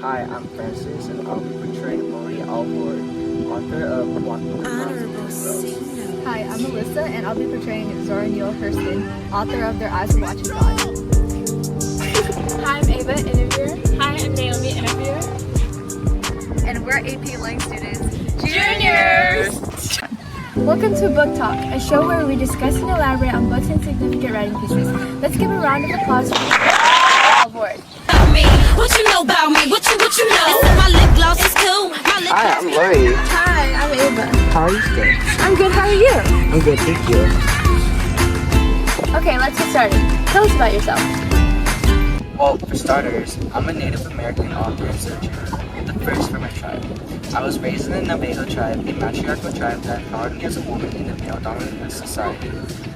Hi, I'm Francis, and I'll be portraying Marie Alvord, author of Walking the Hi, I'm Melissa, and I'll be portraying Zora Neale Hurston, author of Their Eyes Are Watching God. Hi, I'm Ava, interviewer. Hi, I'm Naomi, interviewer. And we're AP Lang students. Juniors! Welcome to Book Talk, a show where we discuss and elaborate on books and significant writing pieces. Let's give a round of applause for Alvord. What you know about me? What you know? My lip gloss is cool. My lip Hi, I'm Lori. Hi, I'm Ava. How are you today? I'm good, how are you? I'm good, thank you. Okay, let's get started. Tell us about yourself. Well, for starters, I'm a Native American author and searcher, the first for my tribe. I was raised in the Navajo tribe, a matriarchal tribe that followed me as a woman in a male-dominated society.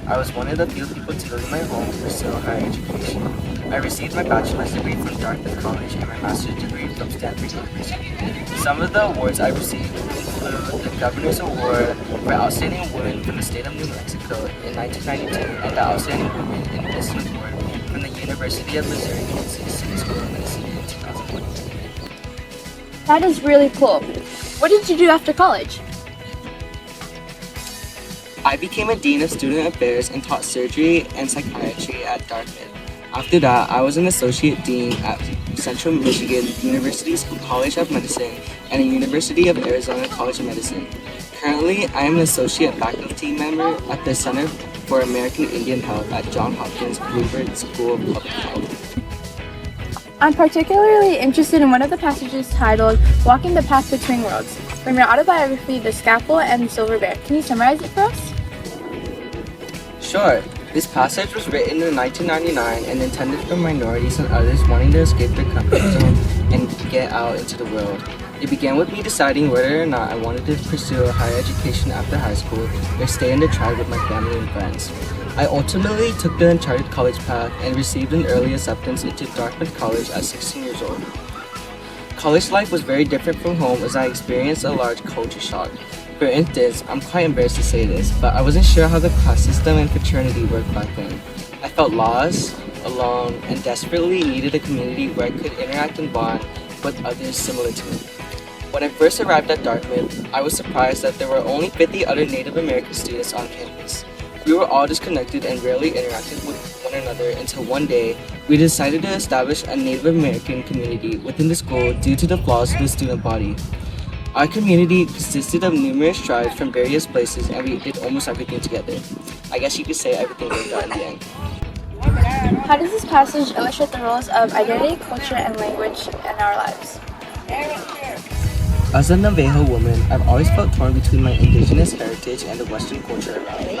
I was one of the few people to leave my home to pursue higher education. I received my bachelor's degree from Dartmouth College and my master's degree from Stanford University. Some of the awards I received include the Governor's Award for Outstanding Woman from the state of New Mexico in 1992 and the Outstanding Woman in Business Award from the University of Missouri Kansas City School of Medicine in 2001. That is really cool. What did you do after college? I became a Dean of Student Affairs and taught surgery and psychiatry at Dartmouth. After that, I was an Associate Dean at Central Michigan University's College of Medicine and the University of Arizona College of Medicine. Currently, I am an Associate Faculty Member at the Center for American Indian Health at Johns Hopkins Bloomberg School of Public Health. I'm particularly interested in one of the passages titled Walking the Path Between Worlds from your autobiography, The Scalpel and the Silver Bear. Can you summarize it for us? Sure. This passage was written in 1999 and intended for minorities and others wanting to escape their comfort zone and get out into the world. It began with me deciding whether or not I wanted to pursue a higher education after high school or stay in the tribe with my family and friends. I ultimately took the uncharted college path and received an early acceptance into Dartmouth College at 16 years old. College life was very different from home as I experienced a large culture shock. For instance, I'm quite embarrassed to say this, but I wasn't sure how the class system and fraternity worked back then. I felt lost, alone, and desperately needed a community where I could interact and bond with others similar to me. When I first arrived at Dartmouth, I was surprised that there were only 50 other Native American students on campus. We were all disconnected and rarely interacted with one another until one day, we decided to establish a Native American community within the school due to the flaws of the student body. Our community consisted of numerous tribes from various places and we did almost everything together. I guess you could say everything worked out in the end. How does this passage illustrate the roles of identity, culture, and language in our lives? As a Navajo woman, I've always felt torn between my indigenous heritage and the Western culture around me.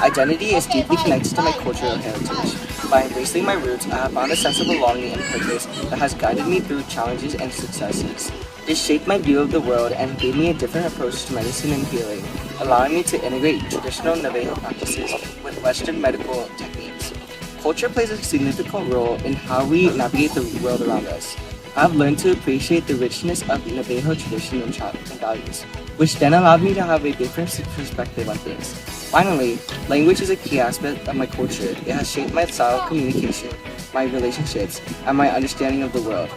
Identity is deeply connected to my cultural heritage. By embracing my roots, I have found a sense of belonging and purpose that has guided me through challenges and successes. This shaped my view of the world and gave me a different approach to medicine and healing, allowing me to integrate traditional Navajo practices with Western medical techniques. Culture plays a significant role in how we navigate the world around us. I've learned to appreciate the richness of Navajo tradition and values, which then allowed me to have a different perspective on things. Finally, language is a key aspect of my culture. It has shaped my style of communication, my relationships, and my understanding of the world.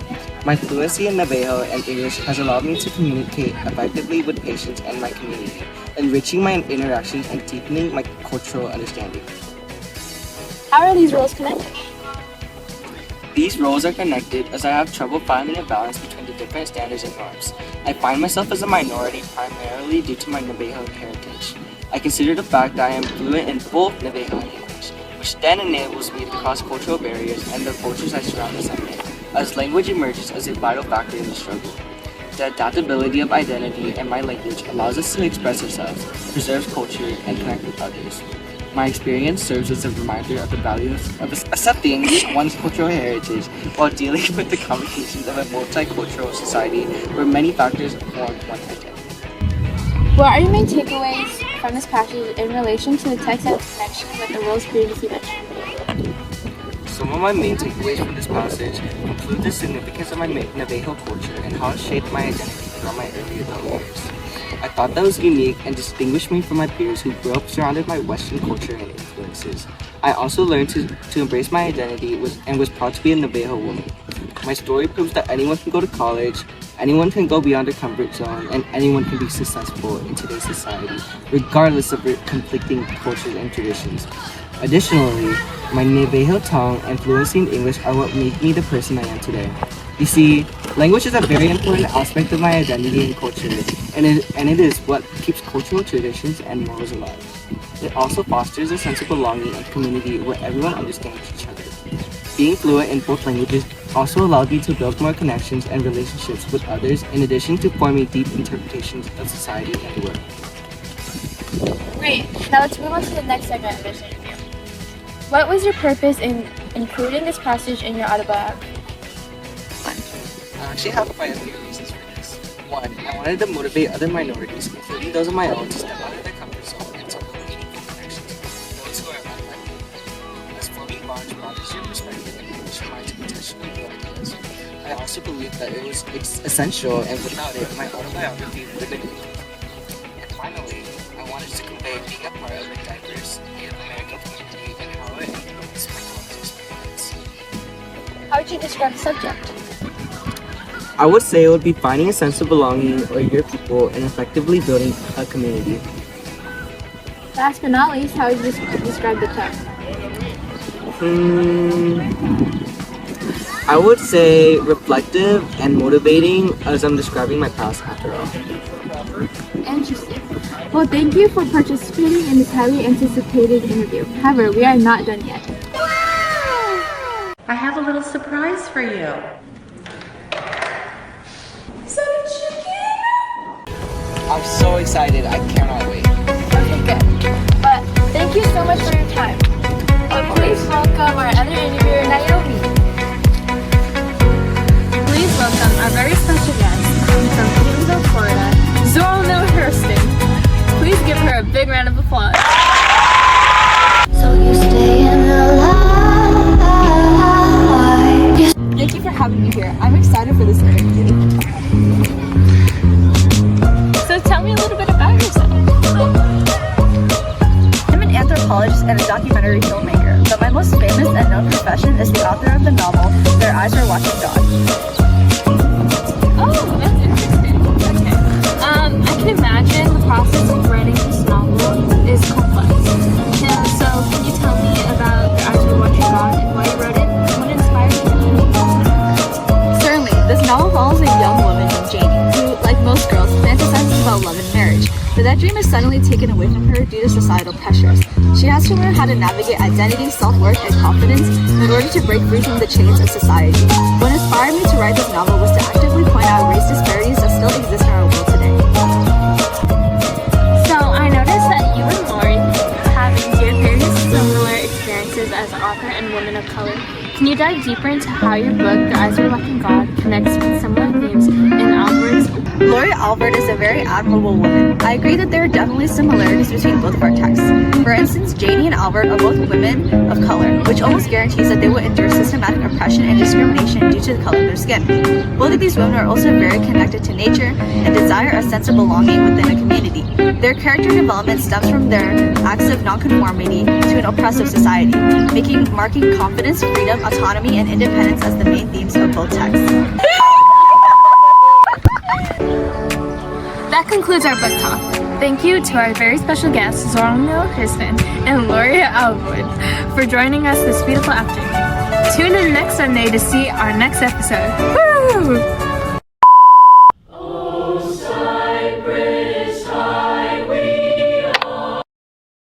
My fluency in Navajo and English has allowed me to communicate effectively with patients and my community, enriching my interactions and deepening my cultural understanding. How are these roles connected? These roles are connected as I have trouble finding a balance between the different standards and norms. I find myself as a minority primarily due to my Navajo heritage. I consider the fact that I am fluent in both Navajo and English, which then enables me to cross cultural barriers and the cultures that surround us in, as language emerges as a vital factor in the struggle. The adaptability of identity and my language allows us to express ourselves, preserve culture, and connect with others. My experience serves as a reminder of the value of accepting one's cultural heritage while dealing with the complications of a multicultural society where many factors form one identity. What are your main takeaways from this passage in relation to the text and connection with the roles previously mentioned? Some of my main takeaways from this passage include the significance of my Navajo culture and how it shaped my identity throughout my early adult years. I thought that was unique and distinguished me from my peers who grew up surrounded by Western culture and influences. I also learned to embrace my identity and was proud to be a Navajo woman. My story proves that anyone can go to college, anyone can go beyond their comfort zone, and anyone can be successful in today's society, regardless of their conflicting cultures and traditions. Additionally, my Navajo tongue and fluency in English are what make me the person I am today. You see, language is a very important aspect of my identity and culture, and it is what keeps cultural traditions and morals alive. It also fosters a sense of belonging and community where everyone understands each other. Being fluent in both languages also allowed me to build more connections and relationships with others, in addition to forming deep interpretations of society and the world. Great. Now let's move on to the next segment of this interview. What was your purpose in including this passage in your autobiography? I actually have quite a few reasons for this. One, I wanted to motivate other minorities, including those of my own, to step out of their comfort zone and to build meaningful connections with those who are unlike me. As forming bonds broadens your perspective and enables your mind to potentially grow ideas. I also believe that it was essential, and without it, my autobiography would have been incomplete. And finally, I wanted to convey being a part of a diverse Native American community and how it influenced my college experience. How would you describe the subject? I would say it would be finding a sense of belonging with your people and effectively building a community. Last but not least, how would you describe the tone? I would say reflective and motivating as I'm describing my past after all. Interesting. Well, thank you for participating in this highly anticipated interview. However, we are not done yet. I have a little surprise for you. I'm so excited, I cannot wait. Okay, good. But thank you so much for your time. Please welcome our other interviewer, Naomi. Please welcome our very special guest coming from Gainesville, Florida, Zorno Hurston. Please give her a big round of applause. So you stay alive. Thank you for having me here. I'm excited for this interview. So tell me a little bit about yourself. I'm an anthropologist and a documentary filmmaker, but my most famous and known profession is the author of the novel Their Eyes Are Watching God. Oh, that's interesting. Okay. I can imagine the process of writing this novel is complex. And so can you tell me about Their Eyes Are Watching God and why you wrote it? What inspired you? Certainly, this novel follows a young woman named Janie, who, like most girls, fantasizes about love and marriage. But that dream is suddenly taken away from her due to societal pressures. She has to learn how to navigate identity, self-worth, and confidence in order to break free from the chains of society. What inspired me to write this novel was to actively point out race disparities that still exist in our world today. So I noticed that you and Lori have endured very similar experiences as an author and woman of color. Can you dive deeper into how your book, Their Eyes Are Watching God, connects with similar themes in Albert's? Lori Albert is a very admirable woman. I agree that there are definitely similarities between both of our texts. For instance, Janie and Albert are both women of color, which almost guarantees that they will endure systematic oppression and discrimination due to the color of their skin. Both of these women are also very connected to nature and desire a sense of belonging within a community. Their character development stems from their acts of nonconformity to an oppressive society, marking confidence, freedom, autonomy, and independence as the main themes of both texts. That concludes our book talk. Thank you to our very special guests, Zorno Hurston and Loria Alwood, for joining us this beautiful afternoon. Tune in next Sunday to see our next episode. Woo!